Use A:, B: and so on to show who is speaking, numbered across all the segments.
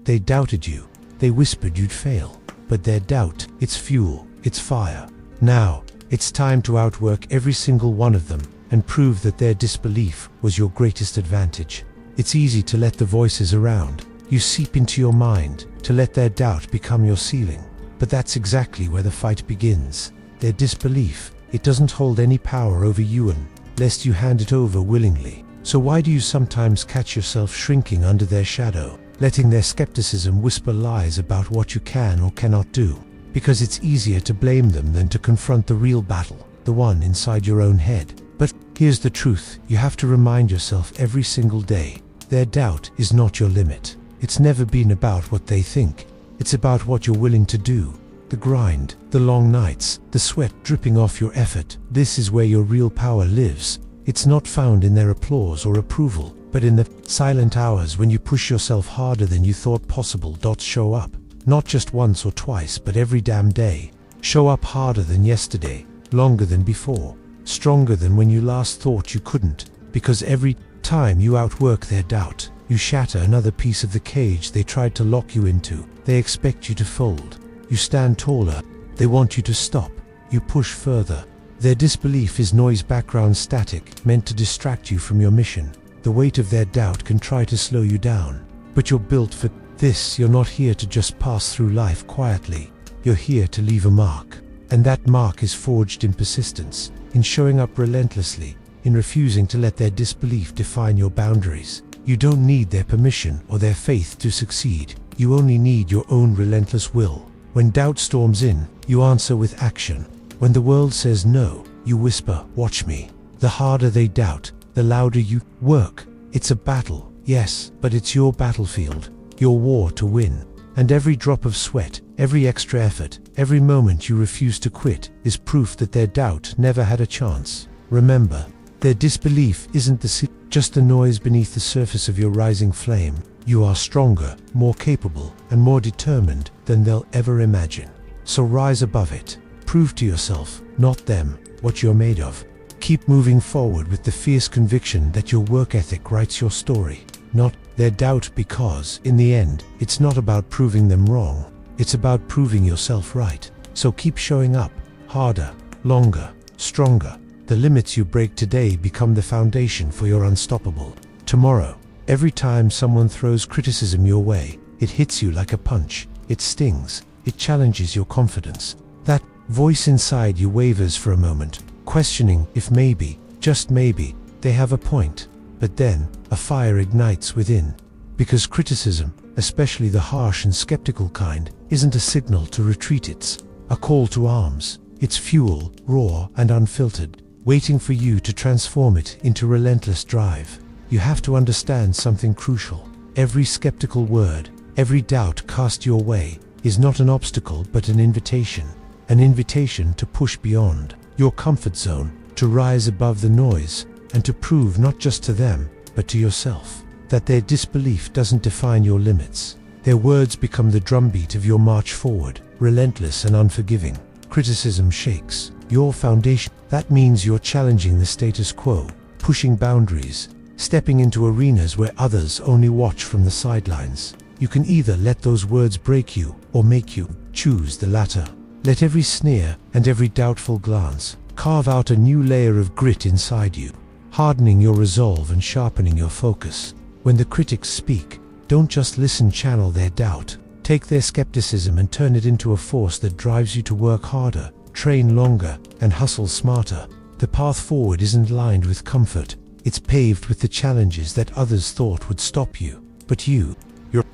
A: They doubted you. They whispered you'd fail. But their doubt, it's fuel, it's fire. Now, it's time to outwork every single one of them and prove that their disbelief was your greatest advantage. It's easy to let the voices around you seep into your mind, to let their doubt become your ceiling. But that's exactly where the fight begins. Their disbelief, it doesn't hold any power over you unless you hand it over willingly. So why do you sometimes catch yourself shrinking under their shadow, letting their skepticism whisper lies about what you can or cannot do? Because it's easier to blame them than to confront the real battle, the one inside your own head. But here's the truth, you have to remind yourself every single day, their doubt is not your limit. It's never been about what they think. It's about what you're willing to do. The grind, the long nights, the sweat dripping off your effort. This is where your real power lives. It's not found in their applause or approval, but in the silent hours when you push yourself harder than you thought possible. Show up. Not just once or twice, but every damn day. Show up harder than yesterday, longer than before, stronger than when you last thought you couldn't. Because every time you outwork their doubt, you shatter another piece of the cage they tried to lock you into. They expect you to fold. You stand taller. They want you to stop. You push further. Their disbelief is noise, background static, meant to distract you from your mission. The weight of their doubt can try to slow you down. But you're built for this. You're not here to just pass through life quietly. You're here to leave a mark. And that mark is forged in persistence, in showing up relentlessly, in refusing to let their disbelief define your boundaries. You don't need their permission or their faith to succeed. You only need your own relentless will. When doubt storms in, you answer with action. When the world says no, you whisper, "Watch me." The harder they doubt, the louder you work. It's a battle, yes, but it's your battlefield, your war to win. And every drop of sweat, every extra effort, every moment you refuse to quit is proof that their doubt never had a chance. Remember, their disbelief isn't just the noise beneath the surface of your rising flame. You are stronger, more capable, and more determined than they'll ever imagine. So rise above it. Prove to yourself, not them, what you're made of. Keep moving forward with the fierce conviction that your work ethic writes your story, not their doubt, because, in the end, it's not about proving them wrong. It's about proving yourself right. So keep showing up, harder, longer, stronger. The limits you break today become the foundation for your unstoppable tomorrow. Every time someone throws criticism your way, it hits you like a punch. It stings. It challenges your confidence. That voice inside you wavers for a moment, questioning if maybe, just maybe, they have a point. But then, a fire ignites within. Because criticism, especially the harsh and skeptical kind, isn't a signal to retreat. It's a call to arms. It's fuel, raw and unfiltered, waiting for you to transform it into relentless drive. You have to understand something crucial. Every skeptical word, every doubt cast your way, is not an obstacle but an invitation. An invitation to push beyond your comfort zone, to rise above the noise, and to prove not just to them, but to yourself, that their disbelief doesn't define your limits. Their words become the drumbeat of your march forward, relentless and unforgiving. Criticism shakes your foundation. That means you're challenging the status quo, pushing boundaries, stepping into arenas where others only watch from the sidelines. You can either let those words break you or make you. Choose the latter. Let every sneer and every doubtful glance carve out a new layer of grit inside you, hardening your resolve and sharpening your focus. When the critics speak, don't just listen, channel their doubt. Take their skepticism and turn it into a force that drives you to work harder, train longer, and hustle smarter. The path forward isn't lined with comfort. It's paved with the challenges that others thought would stop you. But you're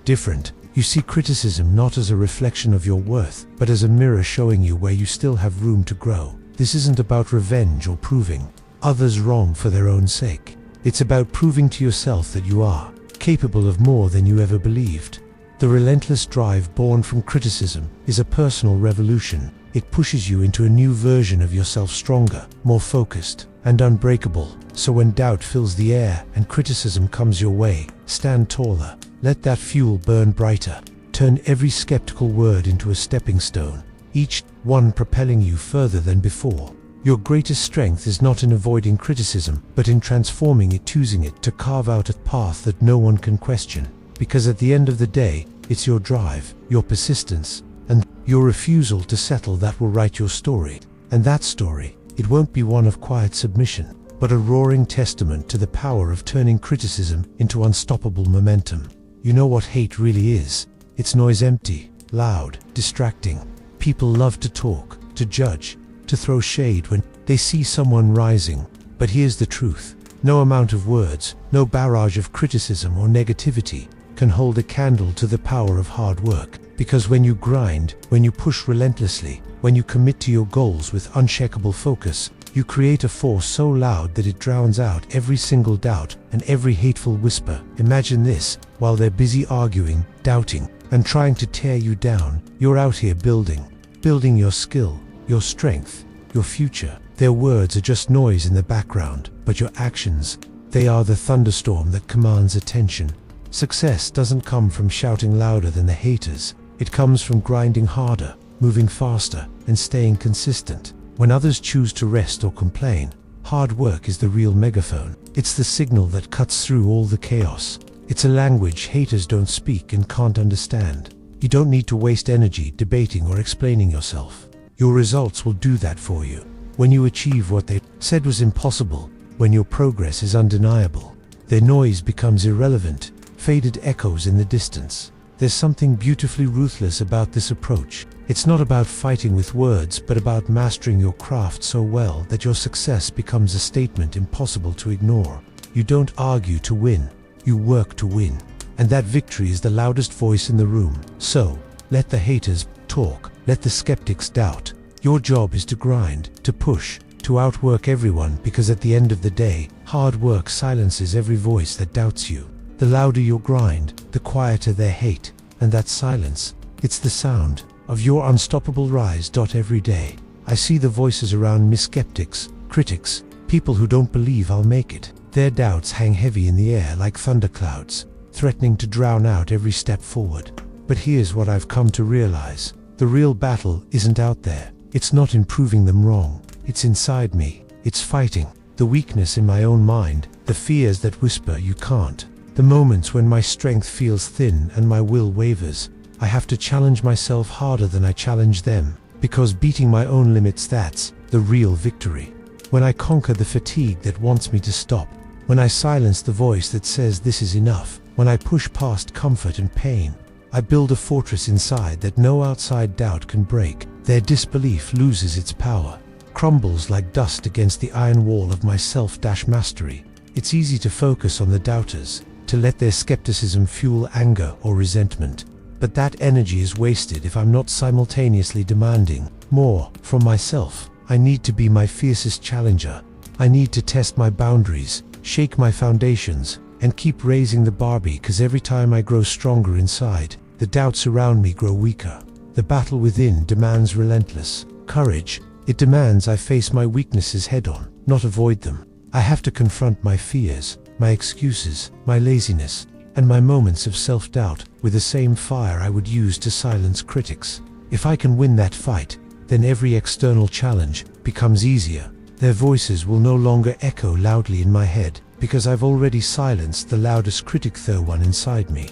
A: different. You see criticism not as a reflection of your worth, but as a mirror showing you where you still have room to grow. This isn't about revenge or proving others wrong for their own sake. It's about proving to yourself that you are capable of more than you ever believed. The relentless drive born from criticism is a personal revolution. It pushes you into a new version of yourself, stronger, more focused, and unbreakable. So when doubt fills the air and criticism comes your way, stand taller. Let that fuel burn brighter. Turn every skeptical word into a stepping stone, each one propelling you further than before. Your greatest strength is not in avoiding criticism, but in transforming it, using it to carve out a path that no one can question. Because at the end of the day, It's your drive, your persistence, and your refusal to settle that will write your story. And that story, it won't be one of quiet submission, but a roaring testament to the power of turning criticism into unstoppable momentum. You know what hate really is? It's noise, empty, loud, distracting. People love to talk, to judge, to throw shade when they see someone rising. But here's the truth. No amount of words, no barrage of criticism or negativity can hold a candle to the power of hard work. Because when you grind, when you push relentlessly, when you commit to your goals with unshakable focus, you create a force so loud that it drowns out every single doubt and every hateful whisper. Imagine this: while they're busy arguing, doubting, and trying to tear you down, you're out here building your skill, your strength, your future. Their words are just noise in the background, but your actions, they are the thunderstorm that commands attention. Success doesn't come from shouting louder than the haters. It comes from grinding harder, moving faster, and staying consistent. When others choose to rest or complain, hard work is the real megaphone. It's the signal that cuts through all the chaos. It's a language haters don't speak and can't understand. You don't need to waste energy debating or explaining yourself. Your results will do that for you. When you achieve what they said was impossible, when your progress is undeniable, their noise becomes irrelevant, faded echoes in the distance. There's something beautifully ruthless about this approach. It's not about fighting with words, but about mastering your craft so well that your success becomes a statement impossible to ignore. You don't argue to win, you work to win. And that victory is the loudest voice in the room. So, let the haters talk, let the skeptics doubt. Your job is to grind, to push, to outwork everyone, because at the end of the day, hard work silences every voice that doubts you. The louder your grind, the quieter their hate, and that silence, it's the sound of your unstoppable rise. Every day, I see the voices around me: skeptics, critics, people who don't believe I'll make it. Their doubts hang heavy in the air like thunderclouds, threatening to drown out every step forward. But here's what I've come to realize. The real battle isn't out there. It's not in proving them wrong. It's inside me. It's fighting the weakness in my own mind, the fears that whisper you can't. The moments when my strength feels thin and my will wavers. I have to challenge myself harder than I challenge them, because beating my own limits, that's the real victory. When I conquer the fatigue that wants me to stop, when I silence the voice that says this is enough, when I push past comfort and pain, I build a fortress inside that no outside doubt can break. Their disbelief loses its power, crumbles like dust against the iron wall of my self-mastery. It's easy to focus on the doubters, to let their skepticism fuel anger or resentment. But that energy is wasted if I'm not simultaneously demanding more from myself. I need to be my fiercest challenger. I need to test my boundaries, shake my foundations, and keep raising the bar, because every time I grow stronger inside, the doubts around me grow weaker. The battle within demands relentless courage. It demands I face my weaknesses head on, not avoid them. I have to confront my fears, my excuses, my laziness, and my moments of self-doubt with the same fire I would use to silence critics. If I can win that fight, then every external challenge becomes easier. Their voices will no longer echo loudly in my head, because I've already silenced the loudest critic, the one inside me.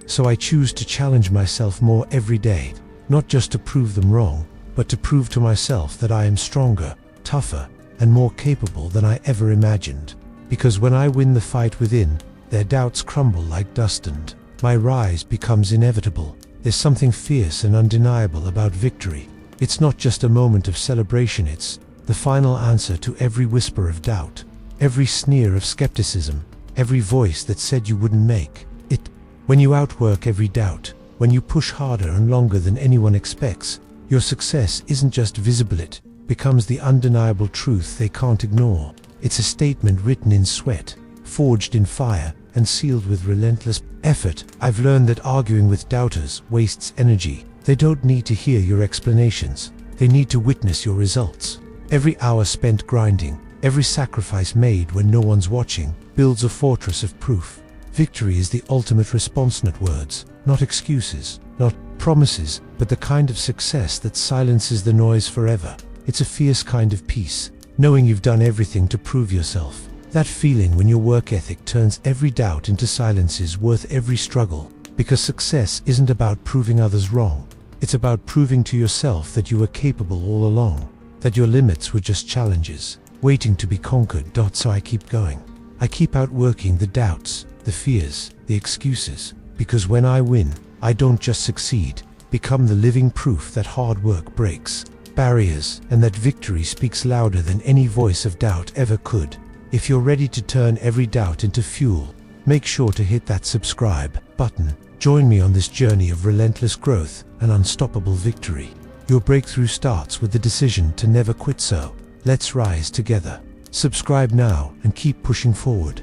A: So I choose to challenge myself more every day, not just to prove them wrong, but to prove to myself that I am stronger, tougher, and more capable than I ever imagined. Because when I win the fight within, their doubts crumble like dust and my rise becomes inevitable. There's something fierce and undeniable about victory. It's not just a moment of celebration, it's the final answer to every whisper of doubt, every sneer of skepticism, every voice that said you wouldn't make it. When you outwork every doubt, when you push harder and longer than anyone expects, your success isn't just visible, it becomes the undeniable truth they can't ignore. It's a statement written in sweat, forged in fire, and sealed with relentless effort. I've learned that arguing with doubters wastes energy. They don't need to hear your explanations. They need to witness your results. Every hour spent grinding, every sacrifice made when no one's watching, builds a fortress of proof. Victory is the ultimate response, not words, not excuses, not promises, but the kind of success that silences the noise forever. It's a fierce kind of peace, knowing you've done everything to prove yourself. That feeling when your work ethic turns every doubt into silence is worth every struggle. Because success isn't about proving others wrong. It's about proving to yourself that you were capable all along, that your limits were just challenges, waiting to be conquered. So I keep going. I keep outworking the doubts, the fears, the excuses, because when I win, I don't just succeed, become the living proof that hard work breaks barriers, and that victory speaks louder than any voice of doubt ever could. If you're ready to turn every doubt into fuel, make sure to hit that subscribe button. Join me on this journey of relentless growth and unstoppable victory. Your breakthrough starts with the decision to never quit, so let's rise together. Subscribe now and keep pushing forward.